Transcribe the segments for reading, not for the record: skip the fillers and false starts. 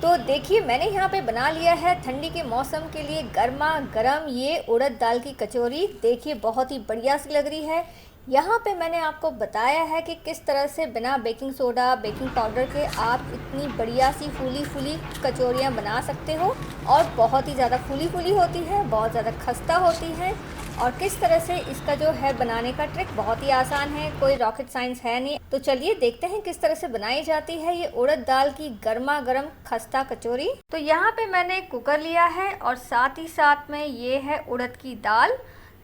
तो देखिए मैंने यहाँ पे बना लिया है ठंडी के मौसम के लिए गर्मा गर्म ये उड़द दाल की कचौरी। देखिए बहुत ही बढ़िया सी लग रही है। यहाँ पे मैंने आपको बताया है कि किस तरह से बिना बेकिंग सोडा बेकिंग पाउडर के आप इतनी बढ़िया सी फूली फूली कचौरियाँ बना सकते हो, और बहुत ही ज़्यादा फूली फूली होती है, बहुत ज़्यादा खस्ता होती है। और किस तरह से इसका जो है बनाने का ट्रिक बहुत ही आसान है, कोई रॉकेट साइंस है नहीं। तो चलिए देखते हैं किस तरह से बनाई जाती है ये उड़द दाल की गर्मा गर्म खस्ता कचौरी। तो यहाँ पे मैंने कुकर लिया है और साथ ही साथ में ये है उड़द की दाल।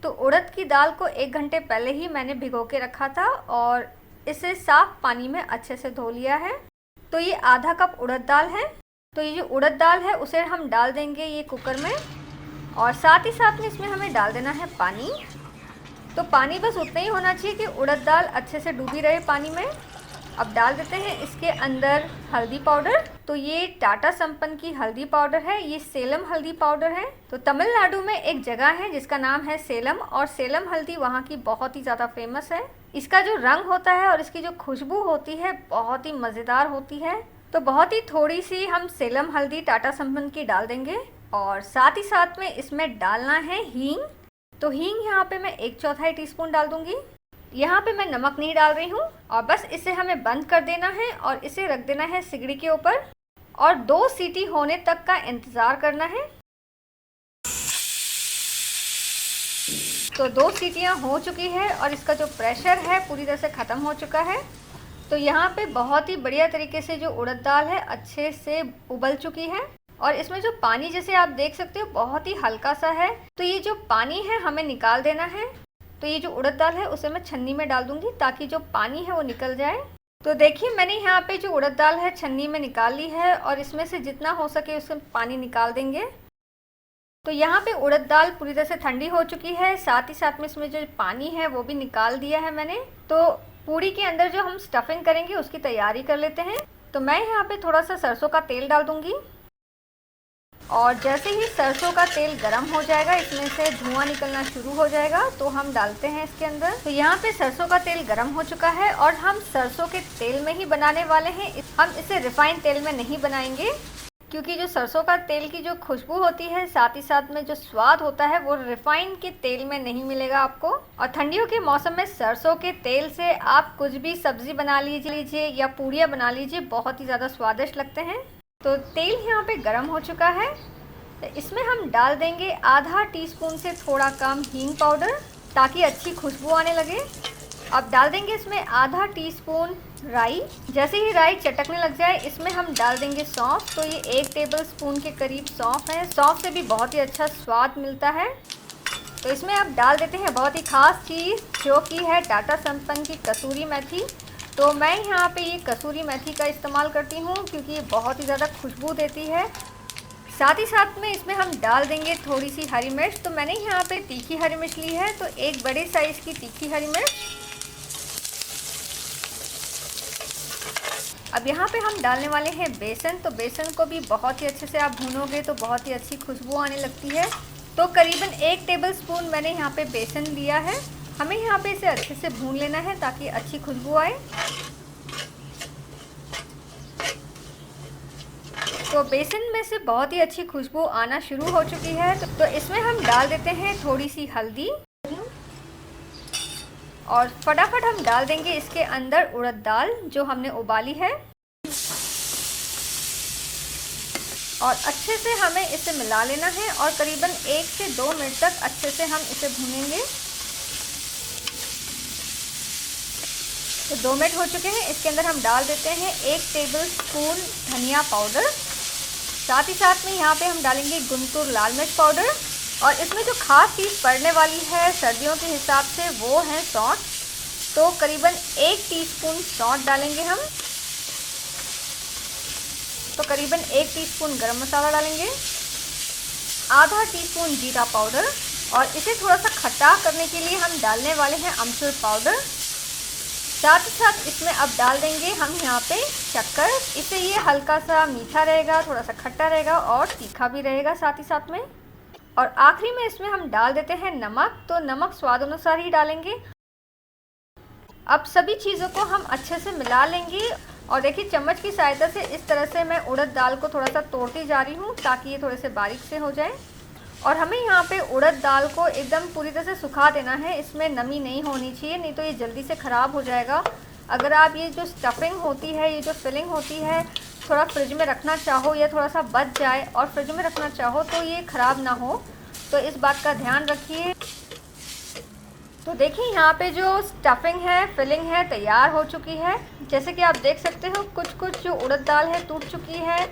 तो उड़द की दाल को 1 घंटे पहले ही मैंने भिगो के रखा था और इसे साफ पानी में अच्छे से धो लिया है। तो ये आधा कप उड़द दाल है। तो ये जो उड़द दाल है उसे हम डाल देंगे ये कुकर में, और साथ ही साथ में इसमें हमें डाल देना है पानी। तो पानी बस उतना ही होना चाहिए कि उड़द दाल अच्छे से डूबी रहे पानी में। अब डाल देते हैं इसके अंदर हल्दी पाउडर। तो ये टाटा संपन्न की हल्दी पाउडर है, ये सेलम हल्दी पाउडर है। तो तमिलनाडु में एक जगह है जिसका नाम है सेलम, और सेलम हल्दी वहाँ की बहुत ही ज़्यादा फेमस है। इसका जो रंग होता है और इसकी जो खुशबू होती है बहुत ही मज़ेदार होती है। तो बहुत ही थोड़ी सी हम सेलम हल्दी टाटा संपन्न की डाल देंगे, और साथ ही साथ में इसमें डालना है हींग। तो हींग यहाँ पे मैं 1/4 टीस्पून डाल दूंगी। यहाँ पे मैं नमक नहीं डाल रही हूँ, और बस इसे हमें बंद कर देना है और इसे रख देना है सिगड़ी के ऊपर, और 2 सीटी होने तक का इंतज़ार करना है। तो 2 सीटियाँ हो चुकी है और इसका जो प्रेशर है पूरी तरह से ख़त्म हो चुका है। तो यहाँ पे बहुत ही बढ़िया तरीके से जो उड़द दाल है अच्छे से उबल चुकी है, और इसमें जो पानी जैसे आप देख सकते हो बहुत ही हल्का सा है। तो ये जो पानी है हमें निकाल देना है। तो ये जो उड़द दाल है उसे मैं छन्नी में डाल दूंगी ताकि जो पानी है वो निकल जाए। तो देखिए मैंने यहाँ पे जो उड़द दाल है छन्नी में निकाल ली है, और इसमें से जितना हो सके उसमें पानी निकाल देंगे। तो यहाँ पे उड़द दाल पूरी तरह से ठंडी हो चुकी है, साथ ही साथ में इसमें जो पानी है वो भी निकाल दिया है मैंने। तो पूरी के अंदर जो हम स्टफिंग करेंगे उसकी तैयारी कर लेते हैं। तो मैं यहाँ पे थोड़ा सा सरसों का तेल डाल दूंगी, और जैसे ही सरसों का तेल गर्म हो जाएगा इसमें से धुआं निकलना शुरू हो जाएगा तो हम डालते हैं इसके अंदर। तो यहाँ पे सरसों का तेल गर्म हो चुका है, और हम सरसों के तेल में ही बनाने वाले हैं। हम इसे रिफाइंड तेल में नहीं बनाएंगे, क्योंकि जो सरसों का तेल की जो खुशबू होती है साथ ही साथ में जो स्वाद होता है वो रिफाइंड के तेल में नहीं मिलेगा आपको। और ठंडियों के मौसम में सरसों के तेल से आप कुछ भी सब्जी बना लीजिए या पूड़ियाँ बना लीजिए, बहुत ही ज़्यादा स्वादिष्ट लगते हैं। तो तेल यहाँ पे गरम हो चुका है, तो इसमें हम डाल देंगे आधा टीस्पून से थोड़ा कम हींग पाउडर ताकि अच्छी खुशबू आने लगे। अब डाल देंगे इसमें आधा टीस्पून राई। जैसे ही राई चटकने लग जाए इसमें हम डाल देंगे सौंफ। तो ये 1 टेबलस्पून के करीब सौंफ है। सौंफ से भी बहुत ही अच्छा स्वाद मिलता है। तो इसमें अब डाल देते हैं बहुत ही ख़ास चीज़ जो कि है टाटा संपन्न की कसूरी मेथी। तो मैं यहाँ पे ये कसूरी मेथी का इस्तेमाल करती हूँ क्योंकि ये बहुत ही ज़्यादा खुशबू देती है। साथ ही साथ में इसमें हम डाल देंगे थोड़ी सी हरी मिर्च। तो मैंने यहाँ पे तीखी हरी मिर्च ली है, तो 1 बड़े साइज़ की तीखी हरी मिर्च। अब यहाँ पे हम डालने वाले हैं बेसन। तो बेसन को भी बहुत ही अच्छे से आप भूनोगे तो बहुत ही अच्छी खुशबू आने लगती है। तो करीबन 1 टेबलस्पून मैंने यहाँ पे बेसन लिया है। हमें यहाँ पे इसे अच्छे से भून लेना है ताकि अच्छी खुशबू आए। तो बेसन में से बहुत ही अच्छी खुशबू आना शुरू हो चुकी है। तो इसमें हम डाल देते हैं थोड़ी सी हल्दी, और फटाफट हम डाल देंगे इसके अंदर उड़द दाल जो हमने उबाली है, और अच्छे से हमें इसे मिला लेना है। और करीबन 1 से 2 मिनट तक अच्छे से हम इसे भूनेंगे। तो 2 मिनट हो चुके हैं। इसके अंदर हम डाल देते हैं 1 टेबलस्पून धनिया पाउडर। साथ ही साथ में यहाँ पे हम डालेंगे गुंटूर लाल मिर्च पाउडर, और इसमें जो खास चीज़ पड़ने वाली है सर्दियों के हिसाब से वो है सौंठ। तो करीबन 1 टीस्पून सौंठ डालेंगे हम। तो करीबन 1 टीस्पून गरम मसाला डालेंगे, आधा टीस्पून जीरा पाउडर, और इसे थोड़ा सा खट्टा करने के लिए हम डालने वाले हैं अमचूर पाउडर। साथ ही साथ इसमें अब डाल देंगे हम यहाँ पे शक्कर। इससे ये हल्का सा मीठा रहेगा, थोड़ा सा खट्टा रहेगा और तीखा भी रहेगा साथ ही साथ में। और आखिरी में इसमें हम डाल देते हैं नमक। तो नमक स्वाद अनुसार ही डालेंगे। अब सभी चीज़ों को हम अच्छे से मिला लेंगे। और देखिए चम्मच की सहायता से इस तरह से मैं उड़द दाल को थोड़ा सा तोड़ती जा रही हूँ ताकि ये थोड़े से बारीक से हो जाए। और हमें यहाँ पे उड़द दाल को एकदम पूरी तरह से सुखा देना है, इसमें नमी नहीं होनी चाहिए, नहीं तो ये जल्दी से ख़राब हो जाएगा। अगर आप ये जो स्टफिंग होती है, ये जो फिलिंग होती है, थोड़ा फ्रिज में रखना चाहो या थोड़ा सा बच जाए और फ्रिज में रखना चाहो तो ये ख़राब ना हो, तो इस बात का ध्यान रखिए। तो देखिए यहाँ पे जो स्टफिंग है, फिलिंग है, तैयार हो चुकी है। जैसे कि आप देख सकते हो कुछ कुछ जो उड़द दाल है टूट चुकी है,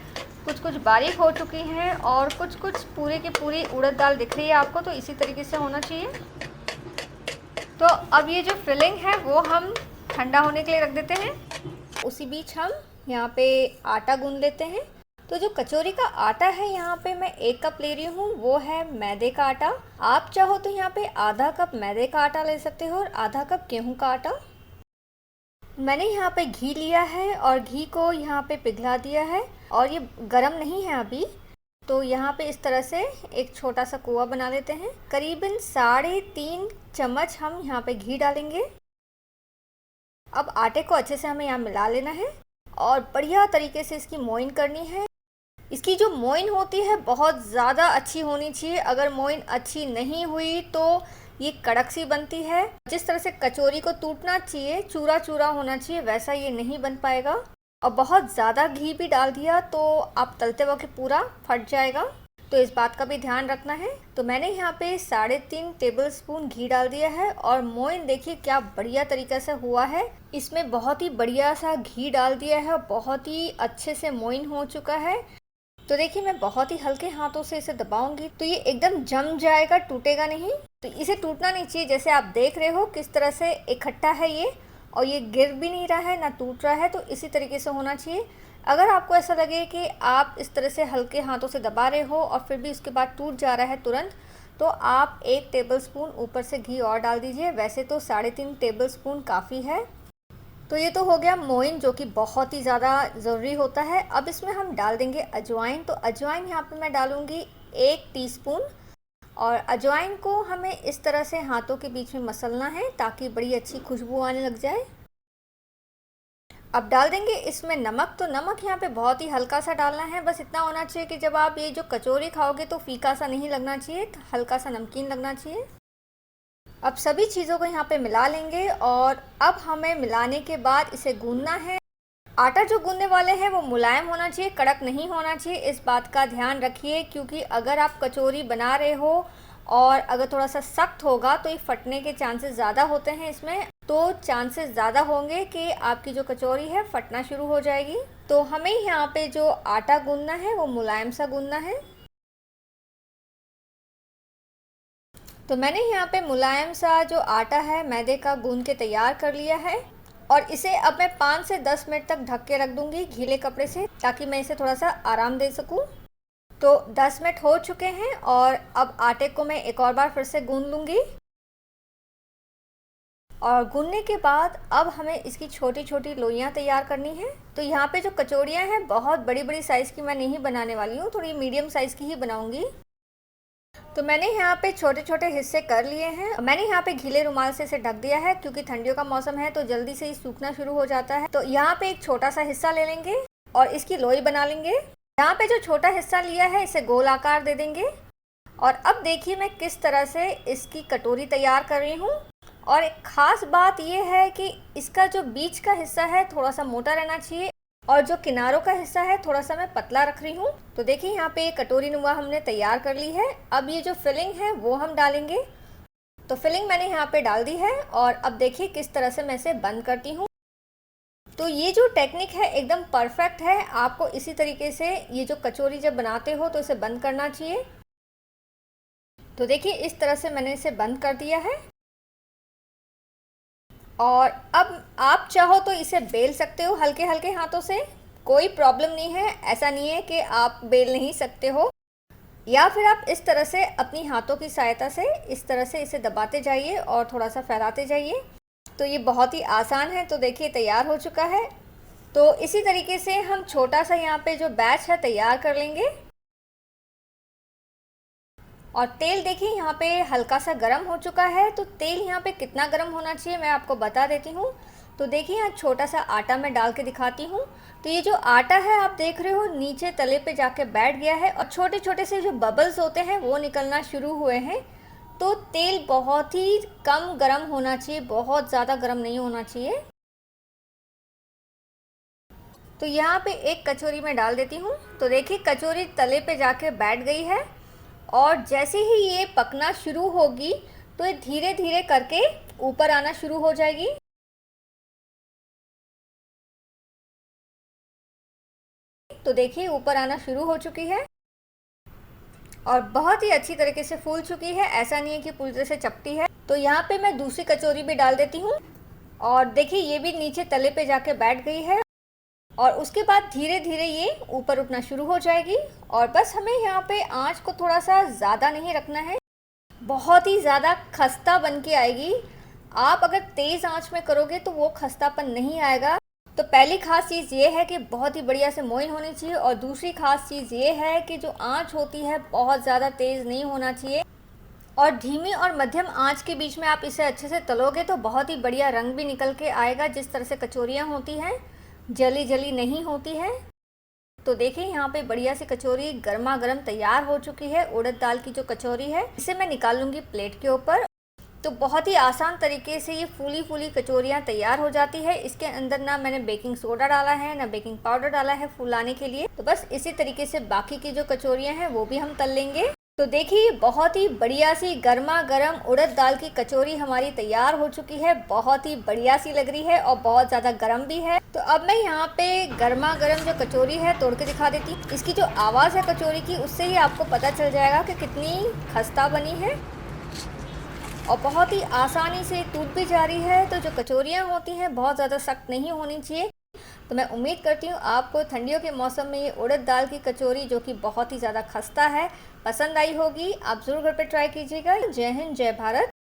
कुछ कुछ बारीक हो चुकी हैं और कुछ कुछ पूरी की पूरी उड़द दाल दिख रही है आपको, तो इसी तरीके से होना चाहिए। तो अब ये जो फिलिंग है वो हम ठंडा होने के लिए रख देते हैं। उसी बीच हम यहाँ पे आटा गूंद लेते हैं। तो जो कचौरी का आटा है यहाँ पे मैं 1 कप ले रही हूँ, वो है मैदे का आटा। आप चाहो तो यहाँ पे आधा कप मैदे का आटा ले सकते हो और आधा कप गेहूँ का आटा। मैंने यहाँ पे घी लिया है और घी को यहाँ पे पिघला दिया है और ये गरम नहीं है अभी। तो यहाँ पे इस तरह से एक छोटा सा कुआ बना लेते हैं। करीबन 3.5 चम्मच हम यहाँ पे घी डालेंगे। अब आटे को अच्छे से हमें यहाँ मिला लेना है और बढ़िया तरीके से इसकी मोइन करनी है। इसकी जो मोइन होती है बहुत ज़्यादा अच्छी होनी चाहिए। अगर मोइन अच्छी नहीं हुई तो ये कड़क सी बनती है। जिस तरह से कचौरी को टूटना चाहिए, चूरा चूरा होना चाहिए, वैसा ये नहीं बन पाएगा। और बहुत ज़्यादा घी भी डाल दिया तो आप तलते वक्त पूरा फट जाएगा, तो इस बात का भी ध्यान रखना है। तो मैंने यहाँ पे 3.5 टेबलस्पून घी डाल दिया है और मोइन देखिए क्या बढ़िया तरीके से हुआ है। इसमें बहुत ही बढ़िया सा घी डाल दिया है और बहुत ही अच्छे से मोइन हो चुका है। तो देखिए मैं बहुत ही हल्के हाथों से इसे दबाऊंगी तो ये एकदम जम जाएगा, टूटेगा नहीं। तो इसे टूटना नहीं चाहिए। जैसे आप देख रहे हो किस तरह से इकट्ठा है ये, और ये गिर भी नहीं रहा है ना टूट रहा है, तो इसी तरीके से होना चाहिए। अगर आपको ऐसा लगे कि आप इस तरह से हल्के हाथों से दबा रहे हो और फिर भी उसके बाद टूट जा रहा है तुरंत, तो आप 1 टेबलस्पून ऊपर से घी और डाल दीजिए। वैसे तो 3.5 टेबलस्पून काफ़ी है। तो ये तो हो गया मोइन, जो कि बहुत ही ज़्यादा ज़रूरी होता है। अब इसमें हम डाल देंगे अजवाइन। तो अजवाइन यहाँ पे मैं डालूँगी 1 टीस्पून और अजवाइन को हमें इस तरह से हाथों के बीच में मसलना है ताकि बड़ी अच्छी खुशबू आने लग जाए। अब डाल देंगे इसमें नमक। तो नमक यहाँ पे बहुत ही हल्का सा डालना है, बस इतना होना चाहिए कि जब आप ये जो कचौरी खाओगे तो फीका सा नहीं लगना चाहिए, हल्का सा नमकीन लगना चाहिए। अब सभी चीज़ों को यहाँ पे मिला लेंगे और अब हमें मिलाने के बाद इसे गूंदना है। आटा जो गूंदने वाले हैं वो मुलायम होना चाहिए, कड़क नहीं होना चाहिए, इस बात का ध्यान रखिए। क्योंकि अगर आप कचौरी बना रहे हो और अगर थोड़ा सा सख्त होगा तो ये फटने के चांसेस ज़्यादा होते हैं इसमें, तो चांसेस ज़्यादा होंगे कि आपकी जो कचौरी है फटना शुरू हो जाएगी। तो हमें यहाँ पे जो आटा गूंदना है वो मुलायम सा गूंदना है। तो मैंने यहाँ पे मुलायम सा जो आटा है मैदे का गूंद के तैयार कर लिया है और इसे अब मैं 5 से 10 मिनट तक ढक के रख दूँगी गीले कपड़े से, ताकि मैं इसे थोड़ा सा आराम दे सकूँ। तो 10 मिनट हो चुके हैं और अब आटे को मैं एक और बार फिर से गूंद लूँगी। और गूंदने के बाद अब हमें इसकी छोटी छोटी लोइयाँ तैयार करनी है। तो यहाँ पे जो कचौड़ियाँ हैं बहुत बड़ी बड़ी साइज़ की मैं नहीं बनाने वाली हूँ, थोड़ी मीडियम साइज़ की ही बनाऊँगी। तो मैंने यहाँ पे छोटे छोटे हिस्से कर लिए हैं। मैंने यहाँ पे गीले रुमाल से इसे ढक दिया है क्योंकि ठंडियों का मौसम है तो जल्दी से ही सूखना शुरू हो जाता है। तो यहाँ पे एक छोटा सा हिस्सा ले लेंगे और इसकी लोई बना लेंगे। यहाँ पे जो छोटा हिस्सा लिया है इसे गोल आकार दे देंगे। और अब देखिए मैं किस तरह से इसकी कटोरी तैयार कर रही हूँ। और एक ख़ास बात यह है कि इसका जो बीच का हिस्सा है थोड़ा सा मोटा रहना चाहिए और जो किनारों का हिस्सा है थोड़ा सा मैं पतला रख रही हूँ। तो देखिए यहाँ पे कटोरी नुमा हमने तैयार कर ली है। अब ये जो फिलिंग है वो हम डालेंगे। तो फिलिंग मैंने यहाँ पे डाल दी है और अब देखिए किस तरह से मैं इसे बंद करती हूँ। तो ये जो टेक्निक है एकदम परफेक्ट है। आपको इसी तरीके से ये जो कचौरी जब बनाते हो तो इसे बंद करना चाहिए। तो देखिए इस तरह से मैंने इसे बंद कर दिया है और अब आप चाहो तो इसे बेल सकते हो हल्के हल्के हाथों से, कोई प्रॉब्लम नहीं है। ऐसा नहीं है कि आप बेल नहीं सकते हो, या फिर आप इस तरह से अपनी हाथों की सहायता से इस तरह से इसे दबाते जाइए और थोड़ा सा फैलाते जाइए। तो ये बहुत ही आसान है। तो देखिए तैयार हो चुका है। तो इसी तरीके से हम छोटा सा यहाँ पे जो बैच है तैयार कर लेंगे। और तेल देखिए यहाँ पे हल्का सा गर्म हो चुका है। तो तेल यहाँ पे कितना गर्म होना चाहिए मैं आपको बता देती हूँ। तो देखिए यहाँ छोटा सा आटा मैं डाल के दिखाती हूँ। तो ये जो आटा है आप देख रहे हो नीचे तले पे जाके बैठ गया है और छोटे छोटे से जो बबल्स होते हैं वो निकलना शुरू हुए हैं। तो तेल बहुत ही कम गर्म होना चाहिए, बहुत ज़्यादा गर्म नहीं होना चाहिए। तो यहाँ पे एक कचौरी मैं डाल देती हूँ। तो देखिए कचौरी तले पे जाके बैठ गई है और जैसे ही ये पकना शुरू होगी तो ये धीरे धीरे करके ऊपर आना शुरू हो जाएगी। तो देखिए ऊपर आना शुरू हो चुकी है और बहुत ही अच्छी तरीके से फूल चुकी है, ऐसा नहीं है कि पूरी तरह से चपटी है। तो यहाँ पे मैं दूसरी कचौरी भी डाल देती हूँ और देखिए ये भी नीचे तले पे जाके बैठ गई है और उसके बाद धीरे धीरे ये ऊपर उठना शुरू हो जाएगी। और बस हमें यहाँ पे आंच को थोड़ा सा ज़्यादा नहीं रखना है, बहुत ही ज़्यादा खस्ता बन के आएगी। आप अगर तेज़ आंच में करोगे तो वो खस्तापन नहीं आएगा। तो पहली खास चीज़ ये है कि बहुत ही बढ़िया से मोइन होनी चाहिए और दूसरी खास चीज़ ये है कि जो आंच होती है बहुत ज़्यादा तेज़ नहीं होना चाहिए और धीमी और मध्यम आंच के बीच में आप इसे अच्छे से तलोगे तो बहुत ही बढ़िया रंग भी निकल के आएगा। जिस तरह से कचौरियाँ होती हैं जली जली नहीं होती है। तो देखिए यहाँ पे बढ़िया सी कचौरी गर्मा गर्म तैयार हो चुकी है। उड़द दाल की जो कचौरी है इसे मैं निकाल लूँगी प्लेट के ऊपर। तो बहुत ही आसान तरीके से ये फूली फूली कचौरियाँ तैयार हो जाती है। इसके अंदर ना मैंने बेकिंग सोडा डाला है ना बेकिंग पाउडर डाला है फुलाने के लिए। तो बस इसी तरीके से बाकी की जो कचौरियाँ हैं वो भी हम तल लेंगे। तो देखिए बहुत ही बढ़िया सी गर्मा गर्म उड़द दाल की कचौरी हमारी तैयार हो चुकी है। बहुत ही बढ़िया सी लग रही है और बहुत ज़्यादा गर्म भी है। तो अब मैं यहाँ पे गर्मा गर्म जो कचौरी है तोड़ के दिखा देती हूँ। इसकी जो आवाज़ है कचौरी की उससे ही आपको पता चल जाएगा कि कितनी खस्ता बनी है और बहुत ही आसानी से टूट भी जा रही है। तो जो कचौरियाँ होती हैं बहुत ज़्यादा सख्त नहीं होनी चाहिए। तो मैं उम्मीद करती हूँ आपको ठंडियों के मौसम में ये उड़द दाल की कचौरी जो कि बहुत ही ज़्यादा खस्ता है पसंद आई होगी। आप ज़रूर घर पे ट्राई कीजिएगा। जय हिंद, जय भारत।